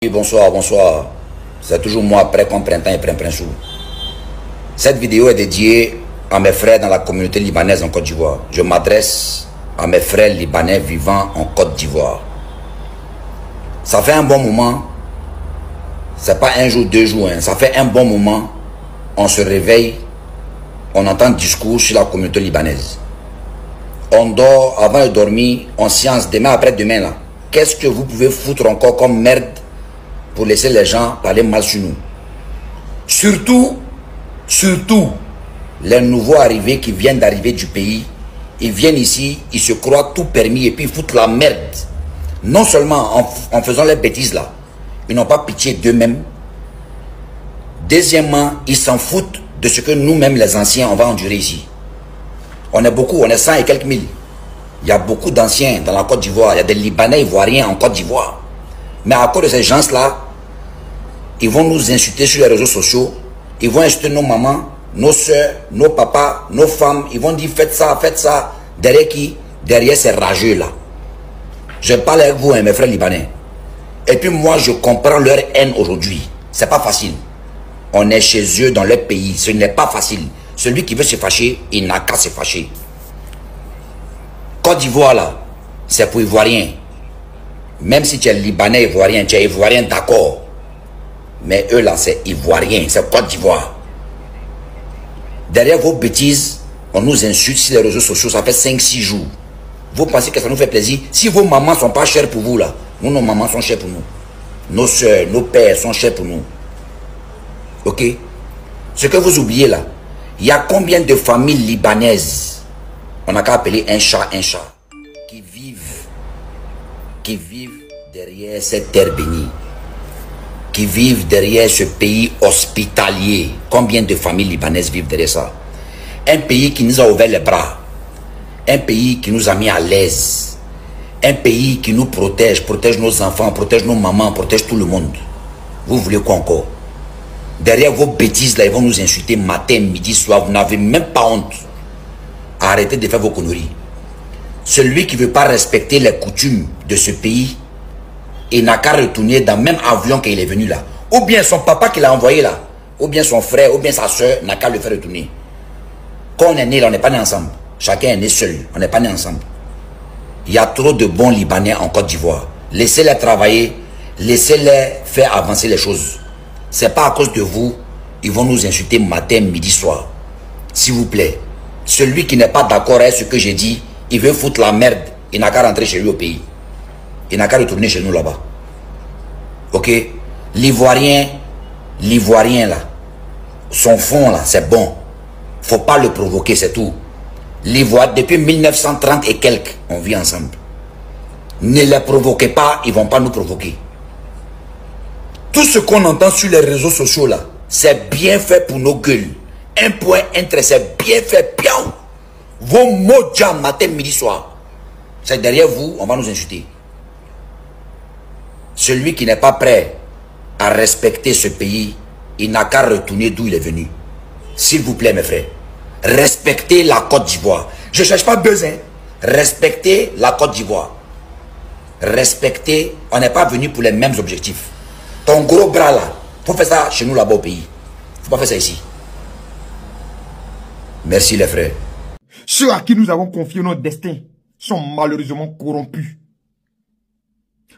Oui, bonsoir, bonsoir. C'est toujours moi, après comme printemps et printemps. Cette vidéo est dédiée à mes frères dans la communauté libanaise en Côte d'Ivoire. Je m'adresse à mes frères libanais vivant en Côte d'Ivoire. Ça fait un bon moment, c'est pas un jour, 2 jours, ça fait un bon moment, on se réveille, on entend un discours sur la communauté libanaise. On dort, avant de dormir, on science, demain après demain là. Qu'est-ce que vous pouvez foutre encore comme merde pour laisser les gens parler mal sur nous? Surtout, les nouveaux arrivés qui viennent d'arriver du pays, ils viennent ici, ils se croient tout permis et puis ils foutent la merde. Non seulement en faisant les bêtises là, ils n'ont pas pitié d'eux-mêmes. Deuxièmement, ils s'en foutent de ce que nous-mêmes les anciens, on va endurer ici. On est beaucoup, on est 100 et quelques mille. Il y a beaucoup d'anciens dans la Côte d'Ivoire, il y a des Libanais ivoiriens en Côte d'Ivoire. Mais à cause de ces gens-là, ils vont nous insulter sur les réseaux sociaux, ils vont insulter nos mamans, nos soeurs, nos papas, nos femmes, ils vont dire faites ça, derrière qui? Derrière ces rageux-là. Je parle avec vous, hein, mes frères libanais. Et puis moi, je comprends leur haine aujourd'hui. C'est pas facile. On est chez eux dans leur pays, ce n'est pas facile. Celui qui veut se fâcher, il n'a qu'à se fâcher. Côte d'Ivoire là, c'est pour Ivoiriens. Même si tu es Libanais, Ivoirien, tu es Ivoirien d'accord. Mais eux là, c'est Ivoirien, c'est Côte d'Ivoire. Derrière vos bêtises, on nous insulte sur les réseaux sociaux, ça fait 5-6 jours. Vous pensez que ça nous fait plaisir? Si vos mamans ne sont pas chères pour vous là, nous, nos mamans sont chères pour nous. Nos soeurs, nos pères sont chers pour nous. Ok? Ce que vous oubliez là, il y a combien de familles libanaises, on n'a qu'à appeler un chat, qui vivent derrière cette terre bénie, qui vivent derrière ce pays hospitalier. Combien de familles libanaises vivent derrière ça? Un pays qui nous a ouvert les bras, un pays qui nous a mis à l'aise, un pays qui nous protège nos enfants, protège nos mamans, protège tout le monde. Vous voulez quoi encore? Derrière vos bêtises là, ils vont nous insulter matin, midi, soir. Vous n'avez même pas honte. Arrêtez de faire vos conneries. Celui qui ne veut pas respecter les coutumes de ce pays, il n'a qu'à retourner dans le même avion qu'il est venu là. Ou bien son papa qui l'a envoyé là, ou bien son frère, ou bien sa soeur n'a qu'à le faire retourner. Quand on est né là, on n'est pas né ensemble. Chacun est né seul, on n'est pas né ensemble. Il y a trop de bons Libanais en Côte d'Ivoire. Laissez-les travailler, laissez-les faire avancer les choses. C'est pas à cause de vous, ils vont nous insulter matin, midi, soir. S'il vous plaît, celui qui n'est pas d'accord avec ce que j'ai dit, il veut foutre la merde, il n'a qu'à rentrer chez lui au pays. Il n'a qu'à retourner chez nous là-bas. Ok? L'Ivoirien là, son fond là, c'est bon. Faut pas le provoquer, c'est tout. L'Ivoire, depuis 1930 et quelques, on vit ensemble. Ne les provoquez pas, ils vont pas nous provoquer. Tout ce qu'on entend sur les réseaux sociaux là, c'est bien fait pour nos gueules. Un point, un trait, c'est bien fait, bien. Vos mots jam matin, midi, soir. C'est derrière vous, on va nous insulter. Celui qui n'est pas prêt à respecter ce pays, il n'a qu'à retourner d'où il est venu. S'il vous plaît, mes frères, respectez la Côte d'Ivoire. Je ne cherche pas besoin. Respectez la Côte d'Ivoire. Respectez, on n'est pas venu pour les mêmes objectifs. Ton gros bras là, il faut faire ça chez nous là-bas au pays. Il ne faut pas faire ça ici. Merci les frères. Ceux à qui nous avons confié notre destin sont malheureusement corrompus.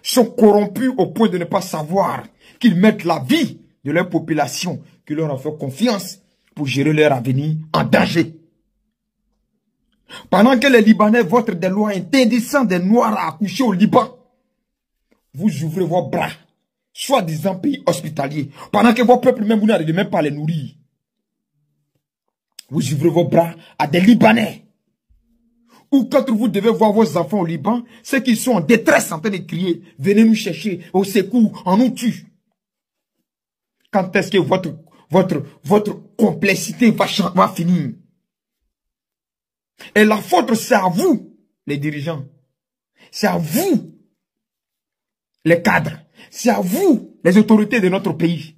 Sont corrompus au point de ne pas savoir qu'ils mettent la vie de leur population qui leur a fait confiance pour gérer leur avenir en danger. Pendant que les Libanais votent des lois interdisant des Noirs à accoucher au Liban, vous ouvrez vos bras, soi-disant pays hospitalier, pendant que vos peuples même vous n'arrivez même pas à les nourrir. Vous ouvrez vos bras à des Libanais. Ou quand vous devez voir vos enfants au Liban, ceux qui sont en détresse en train de crier, venez nous chercher au secours, on nous tue. Quand est-ce que votre complexité va finir? Et la faute, c'est à vous, les dirigeants. C'est à vous, les cadres. C'est à vous, les autorités de notre pays.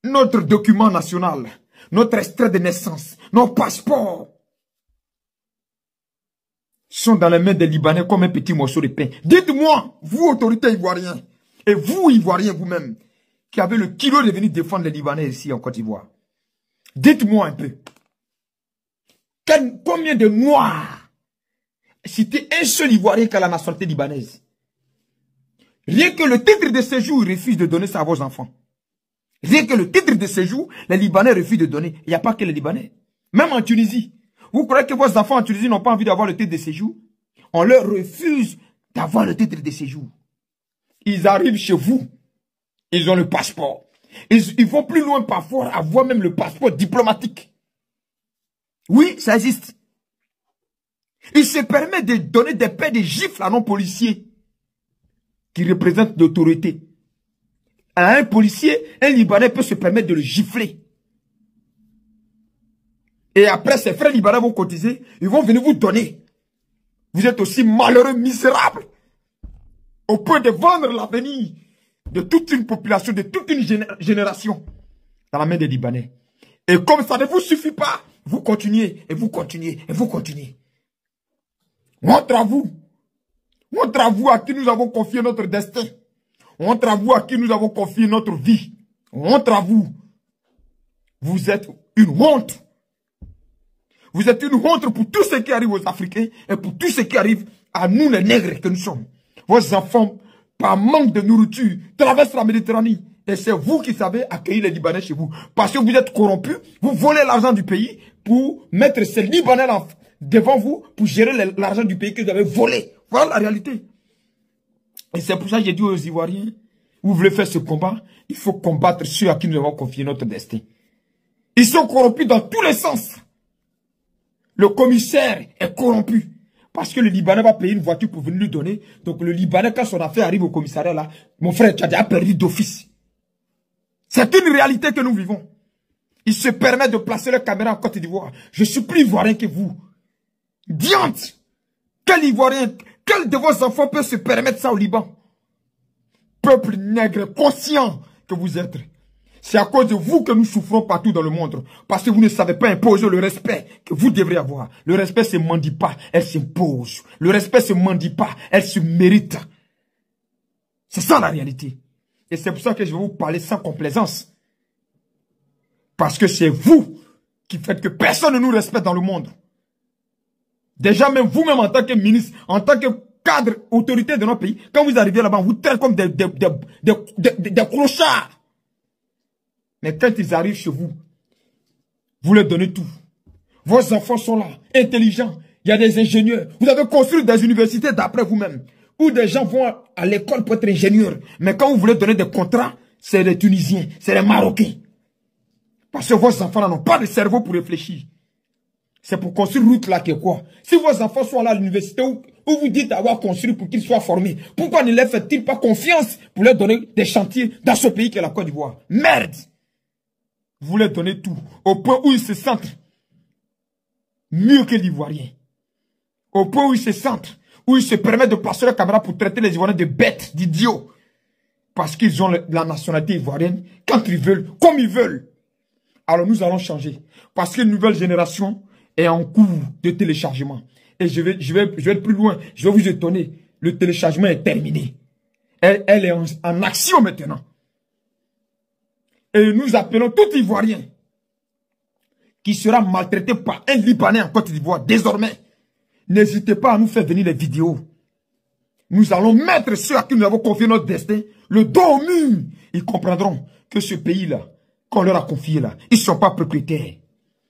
Notre document national, notre extrait de naissance, nos passeports sont dans les mains des Libanais comme un petit morceau de pain. Dites-moi, vous, autorités ivoiriennes, Et vous, Ivoiriens, vous-même, qui avez le kilo de venir défendre les Libanais ici en Côte d'Ivoire, dites-moi un peu. Combien de Noirs, citez un seul Ivoirien qui a la nationalité libanaise. Rien que le titre de séjour, ils refusent de donner ça à vos enfants. Rien que le titre de séjour, les Libanais refusent de donner. Il n'y a pas que les Libanais. Même en Tunisie. Vous croyez que vos enfants en Tunisie n'ont pas envie d'avoir le titre de séjour? On leur refuse d'avoir le titre de séjour. Ils arrivent chez vous. Ils ont le passeport. Ils vont plus loin parfois, avoir même le passeport diplomatique. Oui, ça existe. Ils se permettent de donner des paix de gifles à nos policiers qui représentent l'autorité. À un policier, un Libanais peut se permettre de le gifler. Et après, ses frères libanais vont cotiser, ils vont venir vous donner. Vous êtes aussi malheureux, misérables, au point de vendre l'avenir de toute une population, de toute une génération dans la main des Libanais. Et comme ça ne vous suffit pas, vous continuez, et vous continuez, et vous continuez. Montre à vous. Montre à vous à qui nous avons confié notre destin. Montre à vous à qui nous avons confié notre vie. Montre à vous. Vous êtes une honte. Vous êtes une honte pour tout ce qui arrive aux Africains et pour tout ce qui arrive à nous les nègres que nous sommes. Vos enfants, par manque de nourriture, traversent la Méditerranée. Et c'est vous qui savez accueillir les Libanais chez vous. Parce que vous êtes corrompus, vous volez l'argent du pays pour mettre ces Libanais là devant vous pour gérer l'argent du pays que vous avez volé. Voilà la réalité. Et c'est pour ça que j'ai dit aux Ivoiriens, vous voulez faire ce combat, il faut combattre ceux à qui nous avons confié notre destin. Ils sont corrompus dans tous les sens. Le commissaire est corrompu. Parce que le Libanais va payer une voiture pour venir lui donner. Donc le Libanais, quand son affaire arrive au commissariat là, mon frère, tu as déjà perdu d'office. C'est une réalité que nous vivons. Ils se permettent de placer leur caméra en Côte d'Ivoire. Je suis plus ivoirien que vous. Diante! Quel Ivoirien, quel de vos enfants peut se permettre ça au Liban? Peuple nègre, conscient que vous êtes. C'est à cause de vous que nous souffrons partout dans le monde. Parce que vous ne savez pas imposer le respect que vous devrez avoir. Le respect se mendie pas, elle s'impose. Le respect se mendie pas, elle se mérite. C'est ça la réalité. Et c'est pour ça que je vais vous parler sans complaisance. Parce que c'est vous qui faites que personne ne nous respecte dans le monde. Déjà même vous-même en tant que ministre, en tant que cadre, autorité de notre pays, quand vous arrivez là-bas, vous traitez comme des clochards. Mais quand ils arrivent chez vous, vous leur donnez tout. Vos enfants sont là, intelligents. Il y a des ingénieurs. Vous avez construit des universités d'après vous-même. Où des gens vont à l'école pour être ingénieurs. Mais quand vous voulez donner des contrats, c'est les Tunisiens, c'est les Marocains. Parce que vos enfants n'ont pas de cerveau pour réfléchir. C'est pour construire route là que quoi. Si vos enfants sont là à l'université où vous dites avoir construit pour qu'ils soient formés, pourquoi ne leur faites-ils pas confiance pour leur donner des chantiers dans ce pays qu'est la Côte d'Ivoire? Merde! Vous leur donnez tout, au point où ils se sentent mieux que l'Ivoirien. Au point où ils se sentent, où ils se permettent de passer la caméra pour traiter les Ivoiriens de bêtes, d'idiots. Parce qu'ils ont la nationalité ivoirienne quand ils veulent, comme ils veulent. Alors nous allons changer. Parce qu'une nouvelle génération est en cours de téléchargement. Et je vais être plus loin. Je vais vous étonner. Le téléchargement est terminé. Elle est en action maintenant. Et nous appelons tout Ivoirien qui sera maltraité par un Libanais en Côte d'Ivoire désormais. N'hésitez pas à nous faire venir les vidéos. Nous allons mettre ceux à qui nous avons confié notre destin le dos au mur. Ils comprendront que ce pays-là, qu'on leur a confié là, ils ne sont pas propriétaires.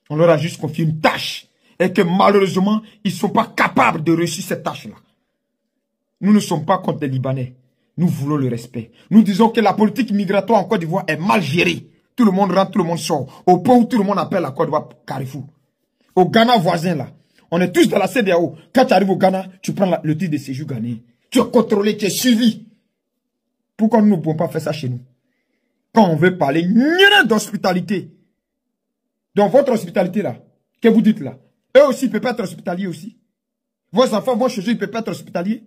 On leur a juste confié une tâche. Et que malheureusement, ils ne sont pas capables de réussir cette tâche-là. Nous ne sommes pas contre les Libanais. Nous voulons le respect. Nous disons que la politique migratoire en Côte d'Ivoire est mal gérée. Tout le monde rentre, tout le monde sort. Au point où tout le monde appelle la Côte d'Ivoire Carrefour. Au Ghana voisin là. On est tous dans la CEDEAO. Quand tu arrives au Ghana, tu prends le titre de séjour ghanéen. Tu es contrôlé, tu es suivi. Pourquoi nous ne pouvons pas faire ça chez nous? Quand on veut parler d'hospitalité. Dans votre hospitalité là, que vous dites là? Eux aussi, ils ne peuvent pas être hospitaliers aussi. Vos enfants vont chez eux, ils ne peuvent pas être hospitaliers.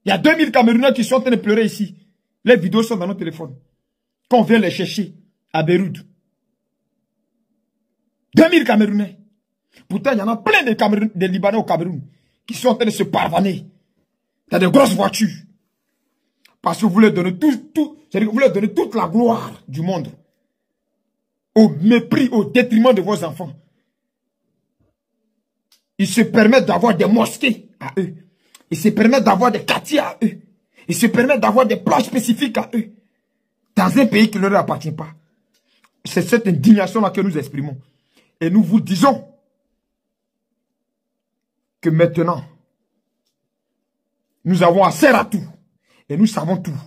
Il y a 2000 Camerounais qui sont en train de pleurer ici. Les vidéos sont dans nos téléphones. Quand on vient les chercher à Beyrouth. 2000 Camerounais. Pourtant, il y en a plein de Libanais au Cameroun qui sont en train de se parvaner. Il y a de grosses voitures. Parce que vous leur donnez c'est-à-dire que vous leur donnez toute la gloire du monde. Au mépris, au détriment de vos enfants. Ils se permettent d'avoir des mosquées à eux. Ils se permettent d'avoir des quartiers à eux. Ils se permettent d'avoir des plages spécifiques à eux. Dans un pays qui ne leur appartient pas. C'est cette indignation-là que nous exprimons. Et nous vous disons que maintenant, nous avons assez à tout. Et nous savons tout.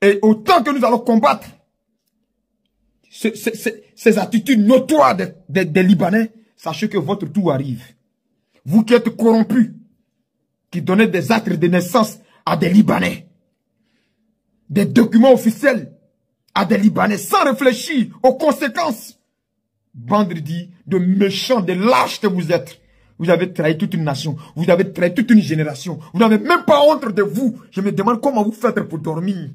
Et autant que nous allons combattre ces attitudes notoires des Libanais, sachez que votre tour arrive. Vous qui êtes corrompus, qui donnez des actes de naissance à des Libanais, des documents officiels à des Libanais, sans réfléchir aux conséquences. Vendredi, de méchants, de lâches que vous êtes. Vous avez trahi toute une nation. Vous avez trahi toute une génération. Vous n'avez même pas honte de vous. Je me demande comment vous faites pour dormir.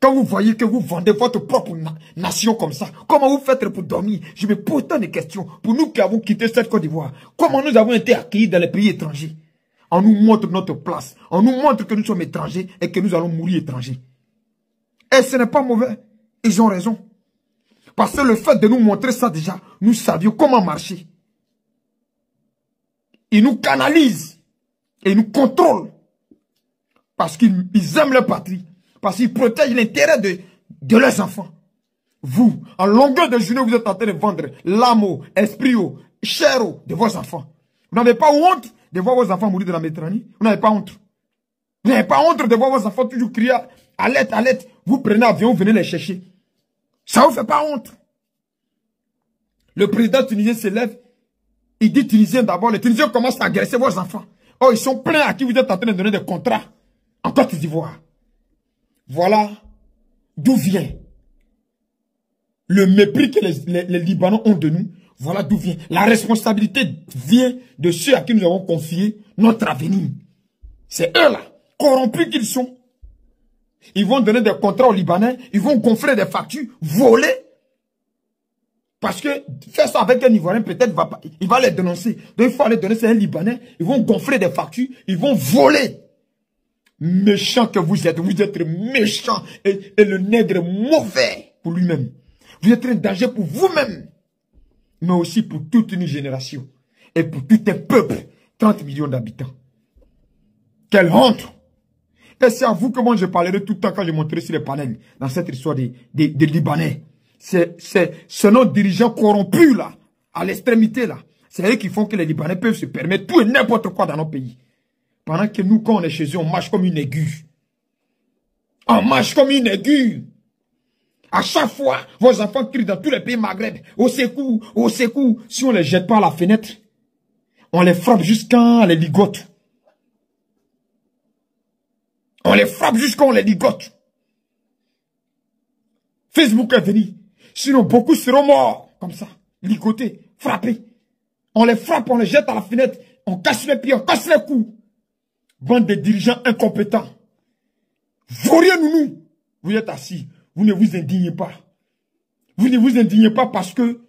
Quand vous voyez que vous vendez votre propre nation comme ça, comment vous faites pour dormir? Je me pose tant de questions. Pour nous qui avons quitté cette Côte d'Ivoire, comment nous avons été accueillis dans les pays étrangers? On nous montre notre place. On nous montre que nous sommes étrangers et que nous allons mourir étrangers. Et ce n'est pas mauvais. Ils ont raison. Parce que le fait de nous montrer ça déjà, nous savions comment marcher. Ils nous canalisent et ils nous contrôlent. Parce qu'ils aiment leur patrie. Parce qu'ils protègent l'intérêt de leurs enfants. Vous, en longueur de journée, vous êtes en train de vendre l'âme, esprit, chair de vos enfants. Vous n'avez pas honte de voir vos enfants mourir de la Méditerranée? Vous n'avez pas honte. Vous n'avez pas honte de voir vos enfants toujours crier à l'aide, à l'aide. Vous prenez l'avion, vous venez les chercher. Ça ne vous fait pas honte. Le président tunisien se lève. Il dit Tunisien d'abord. Les Tunisiens commencent à agresser vos enfants. Oh, ils sont pleins à qui vous êtes en train de donner des contrats en Côte d'Ivoire. Voilà d'où vient le mépris que les Libanais ont de nous. Voilà d'où vient. La responsabilité vient de ceux à qui nous avons confié notre avenir. C'est eux là, corrompus qu'ils sont. Ils vont donner des contrats aux Libanais. Ils vont gonfler des factures, voler. Parce que faire ça avec un Ivoirien, peut-être il va les dénoncer. Donc il faut aller donner, c'est un Libanais. Ils vont gonfler des factures, ils vont voler. Méchant que vous êtes méchant. Et le nègre mauvais pour lui-même. Vous êtes un danger pour vous-même. Mais aussi pour toute une génération. Et pour tout un peuple. 30 millions d'habitants. Quelle honte! Et c'est à vous que moi je parlerai tout le temps quand je montrerai sur les panels. Dans cette histoire des Libanais. C'est nos dirigeants corrompus là. À l'extrémité là. C'est eux qui font que les Libanais peuvent se permettre tout et n'importe quoi dans nos pays. Pendant que nous, quand on est chez eux, on marche comme une aiguille. On marche comme une aiguille. À chaque fois, vos enfants crient dans tous les pays Maghreb. Au secours, au secours. Si on ne les jette pas à la fenêtre, on les frappe jusqu'à on les ligote. On les frappe jusqu'à on les ligote. Facebook est venu. Sinon, beaucoup seront morts. Comme ça. Ligotés, frappés. On les frappe, on les jette à la fenêtre. On casse les pieds, on casse les coups. Bande de dirigeants incompétents. Vauriens nous. Vous êtes assis. Vous ne vous indignez pas. Vous ne vous indignez pas parce que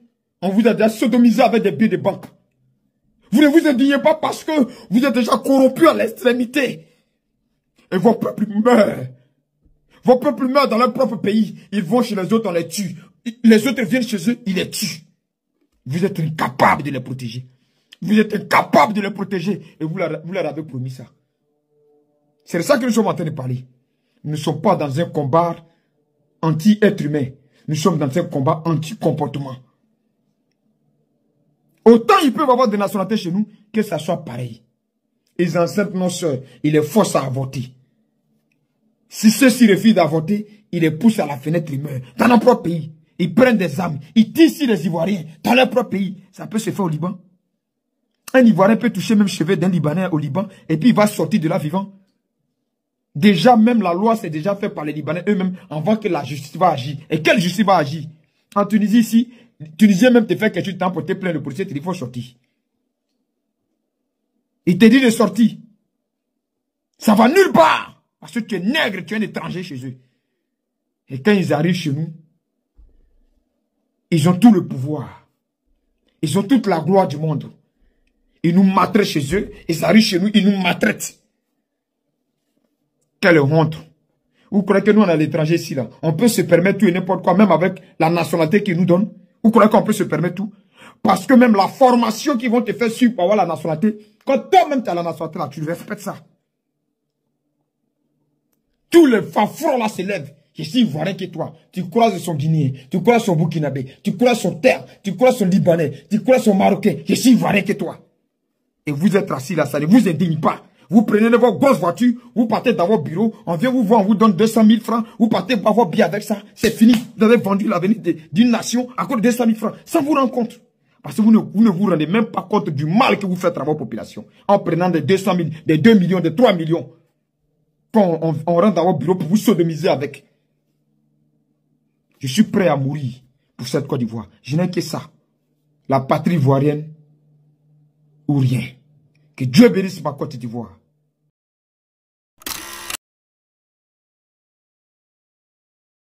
on vous a déjà sodomisé avec des billets de banque. Vous ne vous indignez pas parce que vous êtes déjà corrompus à l'extrémité. Et vos peuples meurent. Vos peuples meurent dans leur propre pays. Ils vont chez les autres, on les tue. Les autres viennent chez eux, ils les tuent. Vous êtes incapables de les protéger. Vous êtes incapables de les protéger. Et vous leur avez promis ça. C'est de ça que nous sommes en train de parler. Nous ne sommes pas dans un combat anti-être humain. Nous sommes dans un combat anti-comportement. Autant ils peuvent avoir des nationalités chez nous, que ça soit pareil. Ils enceintent nos soeurs, ils les forcent à avorter. Si ceux-ci refusent d'avorter, ils les poussent à la fenêtre, ils meurent. Dans leur propre pays, ils prennent des armes, ils tirent sur les Ivoiriens. Dans leur propre pays, ça peut se faire au Liban. Un Ivoirien peut toucher même cheveux d'un Libanais au Liban, et puis il va sortir de là vivant. Déjà, même la loi, c'est déjà fait par les Libanais eux-mêmes avant que la justice va agir. Et quelle justice va agir? En Tunisie, ici, les Tunisiens même te fait quelque chose de temps pour te plaindre, le policier te dit qu'il faut sortir. Il te dit de sortir. Ça va nulle part. Parce que tu es nègre, tu es un étranger chez eux. Et quand ils arrivent chez nous, ils ont tout le pouvoir. Ils ont toute la gloire du monde. Ils nous maltraitent chez eux. Ils arrivent chez nous, ils nous maltraitent. Quelle honte. Vous croyez que nous, on est à l'étranger ici, là, on peut se permettre tout et n'importe quoi, même avec la nationalité qu'ils nous donnent? Vous croyez qu'on peut se permettre tout? Parce que même la formation qu'ils vont te faire suivre pour avoir la nationalité, quand toi-même tu as la nationalité, là, tu respectes ça. Tous les fafrons là se lèvent. Je suis ivoirien que toi. Tu croises son Guinéen, tu croises son Burkinabé, tu croises son Terre, tu croises son Libanais, tu croises son Marocain. Je suis ivoirien que toi. Et vous êtes assis là, ça ne vous indigne pas. Vous prenez de vos grosses voitures, vous partez dans vos bureaux, on vient vous voir, on vous donne 200 000 francs, vous partez voir vos billets avec ça, c'est fini. Vous avez vendu l'avenir d'une nation à cause de 200 000 francs, sans vous rendre compte. Parce que vous ne vous rendez même pas compte du mal que vous faites à votre population. En prenant des 200 000, des 2 millions, des 3 millions. Quand on rentre dans votre bureau pour vous sodomiser avec. Je suis prêt à mourir pour cette Côte d'Ivoire. Je n'ai que ça. La patrie ivoirienne ou rien. Que Dieu bénisse ma Côte d'Ivoire.